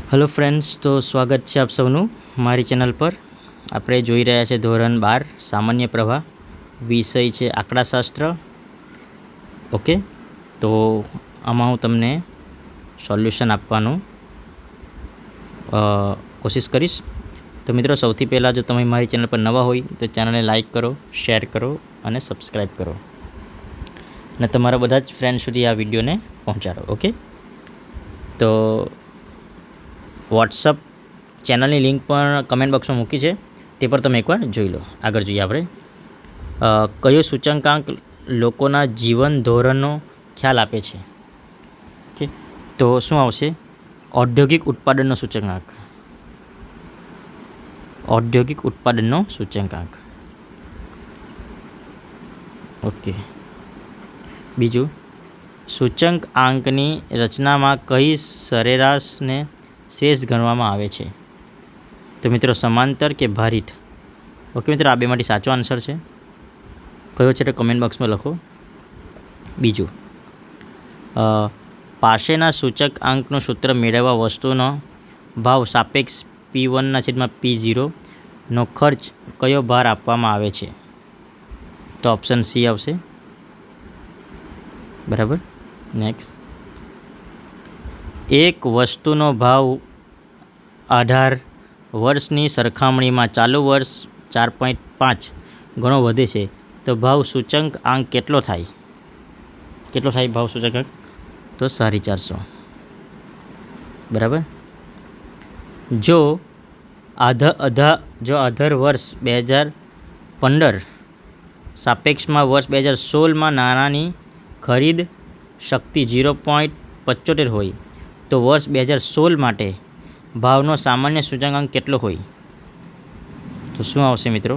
Hello friends, तो स्वागत है आप सबनु मारी चेनल पर। આપણે જોઈ રહ્યા છે ધોરણ 12 સામાન્ય પ્રવાહ, વિષય છે આંકડાશાસ્ત્ર। ઓકે, તો આમાં હું તમને સોલ્યુશન આપવાનું કોશિશ કરીશ। તો મિત્રો, સૌથી પહેલાં જો તમે મારી ચેનલ પર નવા હોય તો ચેનલને લાઈક કરો, શેર કરો અને સબસ્ક્રાઈબ કરો અને તમારા બધા જ ફ્રેન્ડ સુધી આ વિડીયોને પહોંચાડો। ઓકે, તો વોટ્સઅપ ચેનલની લિંક પણ કમેન્ટ બોક્સમાં મૂકી છે, તે પર તમે એકવાર જોઈ લો। આગળ જોઈએ આપણે, કયો સૂચકાંક લોકોના જીવન ધોરણનો ખ્યાલ આપે છે? ઓકે, તો શું આવશે? ઔદ્યોગિક ઉત્પાદનનો સૂચકાંક। ઔદ્યોગિક ઉત્પાદનનો સૂચકાંક। ઓકે, બીજું, સૂચકાંકની રચનામાં કઈ સરેરાશને શ્રેષ્ઠ ગણવામાં આવે છે? તો મિત્રો, સમાંતર કે ભારિત? ઓકે મિત્રો, આ બેમાંથી સાચો આન્સર છે કયો છે તો કમેન્ટ બોક્સમાં લખો। બીજું, પાસેના સૂચકાંકનું સૂત્ર મેળવવા વસ્તુનો ભાવ સાપેક્ષ P1/P0 નો ખર્ચ કયો ભાર આપવામાં આવે છે? તો ઓપ્શન સી આવશે, બરાબર। નેક્સ્ટ, એક વસ્તુનો ભાવ 18 વર્ષની સરખામણીમાં ચાલુ વર્ષ 4.5 ગણો વધે છે તો ભાવ સૂચકાંક કેટલો થાય? કેટલો થાય ભાવ સૂચકાંક? તો 450, બરાબર। જો આધાર વર્ષ 2015 સાપેક્ષમાં વર્ષ 2016માં નાણાંની ખરીદ શક્તિ 0.75 હોય તો વર્ષ 2016 માટે ભાવનો સામાન્ય સૂચકાંક કેટલો હોય? તો શું આવશે મિત્રો?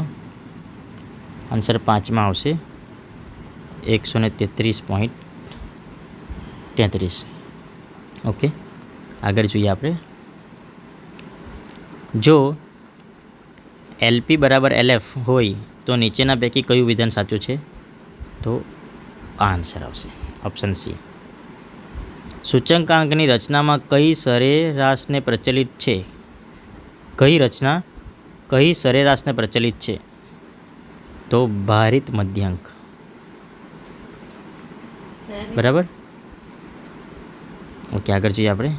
આન્સર 5માં આવશે 133.33। ઓકે, આગળ જોઈએ આપણે, જો LP બરાબર LF હોય તો નીચેના પૈકી કયું વિધાન સાચું છે? તો આ આન્સર આવશે ઓપ્શન સી। સૂચકાંકની રચનામાં કઈ સરેરાશને પ્રચલિત છે? કઈ સરેરાશને પ્રચલિત છે? તો ભારિત મધ્યાંક, બરાબર। ઓકે, આગળ જોઈએ આપણે,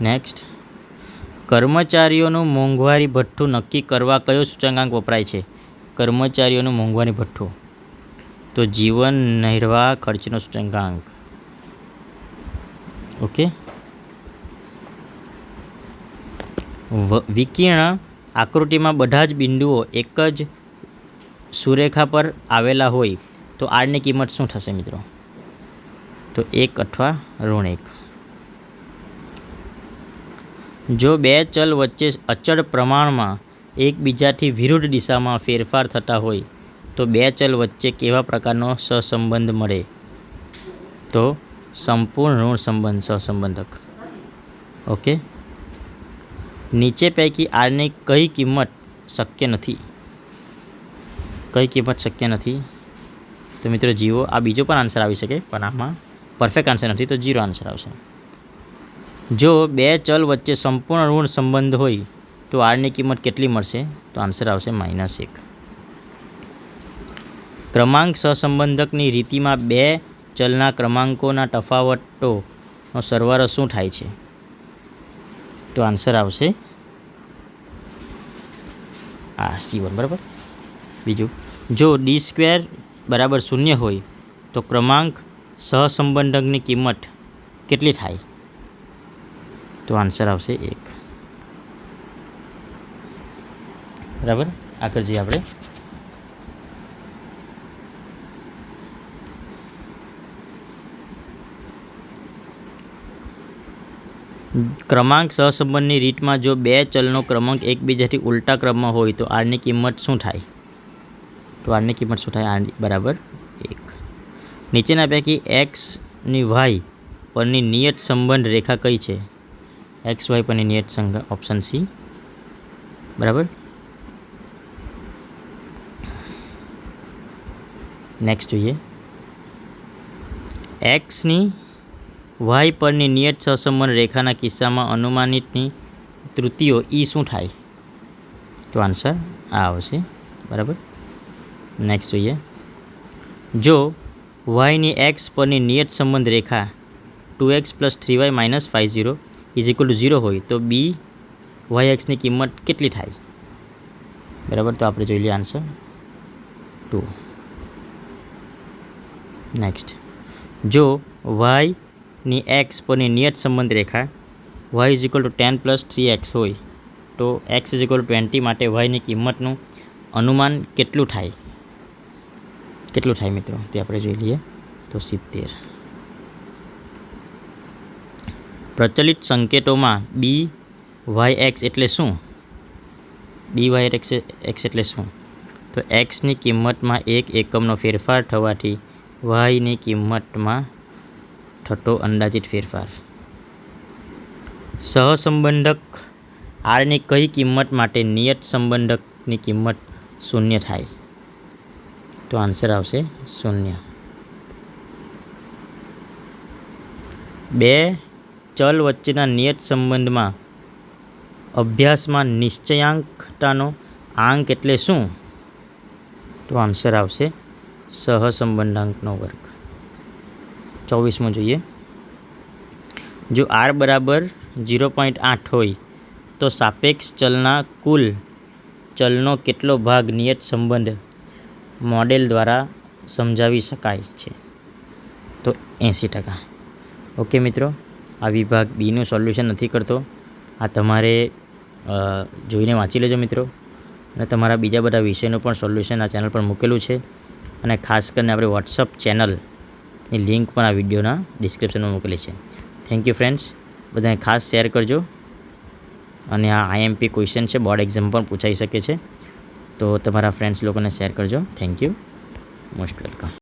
નેક્સ્ટ, કર્મચારીઓનું મોંઘવારી ભથ્થું નક્કી કરવા કયો સૂચકાંક વપરાય છે? કર્મચારીઓનું મોંઘવારી ભથ્થું, તો જીવન નિર્વાહ ખર્ચનો સૂચકાંક। ઓકે, વિકર્ણ આકૃતિમાં બધા જ બિંદુઓ એક જ સુરેખા પર આવેલા હોય તો આરની કિંમત શું થશે મિત્રો? તો 1 અથવા -1। જો બે ચલ વચ્ચે અચળ પ્રમાણમાં એકબીજાથી વિરુદ્ધ દિશામાં ફેરફાર થતા હોય તો બે ચલ વચ્ચે કેવા પ્રકારનો સહસંબંધ મળે? તો સંપૂર્ણ ઋણ સંબંધ, સહસંબંધક। ઓકે, નીચે પૈકી આરની કઈ કિંમત શક્ય નથી? કઈ કિંમત શક્ય નથી? તો મિત્રો, જીરો। આ બીજો પણ આન્સર આવી શકે પણ આમાં પરફેક્ટ આન્સર નથી, તો 0 આન્સર આવશે। જો બે ચલ વચ્ચે સંપૂર્ણ ઋણ સંબંધ હોય તો આરની કિંમત કેટલી મળશે? તો આન્સર આવશે -1। ક્રમાંક સહસંબંધકની રીતિમાં બે ચલના ક્રમાંકોના તફાવતોનો સરવાળો શું થાય છે? તો આન્સર આવશે આ C1, બરાબર। બીજું, જો D² બરાબર 0 હોય તો ક્રમાંક સહસંબંધકની કિંમત કેટલી થાય? તો આન્સર આવશે 1, બરાબર। આગળ જોઈએ આપણે, ક્રમાંક સહસંબંધની રીતમાં જો બે ચલનો ક્રમાંક એકબીજાથી ઉલટા ક્રમમાં હોય તો આરની કિંમત શું થાય? તો આરની કિંમત શું થાય? આર બરાબર 1। નીચેના પૈકી x ની y પરની નિયત સંબંધ રેખા કઈ છે? XY પરની નિયત સંબંધ, ઓપ્શન સી, બરાબર। નેક્સ્ટ જોઈએ, x ની વાય પરની નિયત સહસંબંધ રેખાના કિસ્સામાં અનુમાનિતની ત્રુટીઓ શું થાય? તો આન્સર આ આવશે. બરાબર. નેક્સ્ટ જોઈએ. જો વાયની એક્સ પરની નિયત સંબંધ રેખા 2x + 3y - 50 = 0 હોય તો બી વાય એક્સની કિંમત કેટલી થાય? બરાબર. તો આપણે જોઈ લઈએ આન્સર 2. નેક્સ્ટ. જો વાયની એક્સ પરની નિયત સંબંધ રેખા y = 10 + 3x હોય તો x = 20 માટે વાયની કિંમતનું અનુમાન કેટલું થાય મિત્રો? તે આપણે જોઈ લઈએ. તો 70. પ્રચલિત સંકેતોમાં બી વાય એક્સ એટલે શું? બી વાય એક્સ એટલે શું? તો એક્સની કિંમતમાં 1 એકમનો ફેરફાર થવાથી વાયની કિંમતમાં થતો અંદાજિત ફેરફાર. સહસંબંધક આરની કઈ કિંમત માટે નિયત સંબંધકની કિંમત 0 થાય? તો આન્સર આવશે 0. બે ચલ વચ્ચેના નિયત સંબંધમાં અભ્યાસમાં નિશ્ચયાંકતાનો આંક એટલે શું? તો આન્સર આવશે સહસંબંધાંકનો વર્ગ. 24મો જોઈએ. જો r બરાબર 0.8 હોય તો સાપેક્ષ ચલના કુલ ચલનો કેટલો ભાગ નિયત સંબંધ મોડેલ દ્વારા સમજાવી શકાય છે? તો 80%. ઓકે મિત્રો, આ વિભાગ બીનું સોલ્યુશન નથી કરતો. આ તમારે જોઈને વાંચી લેજો મિત્રો. અને તમારા બીજા બધા વિષયનું પણ સોલ્યુશન આ ચેનલ પર મૂકેલું છે. અને ખાસ કરીને આપણે વોટ્સઅપ ચેનલની લિંક પણ આ વિડીયોના ડિસ્ક્રિપ્શનમાં મૂકેલી છે. Thank you friends. બધાને ખાસ શેર કરજો. અને આ IMP ક્વેશ્ચન છે, બોર્ડ એક્ઝામ પણ પૂછાઈ શકે છે. તો તમારા ફ્રેન્ડ્સ લોકોને શેર કરજો. Thank you. Most welcome.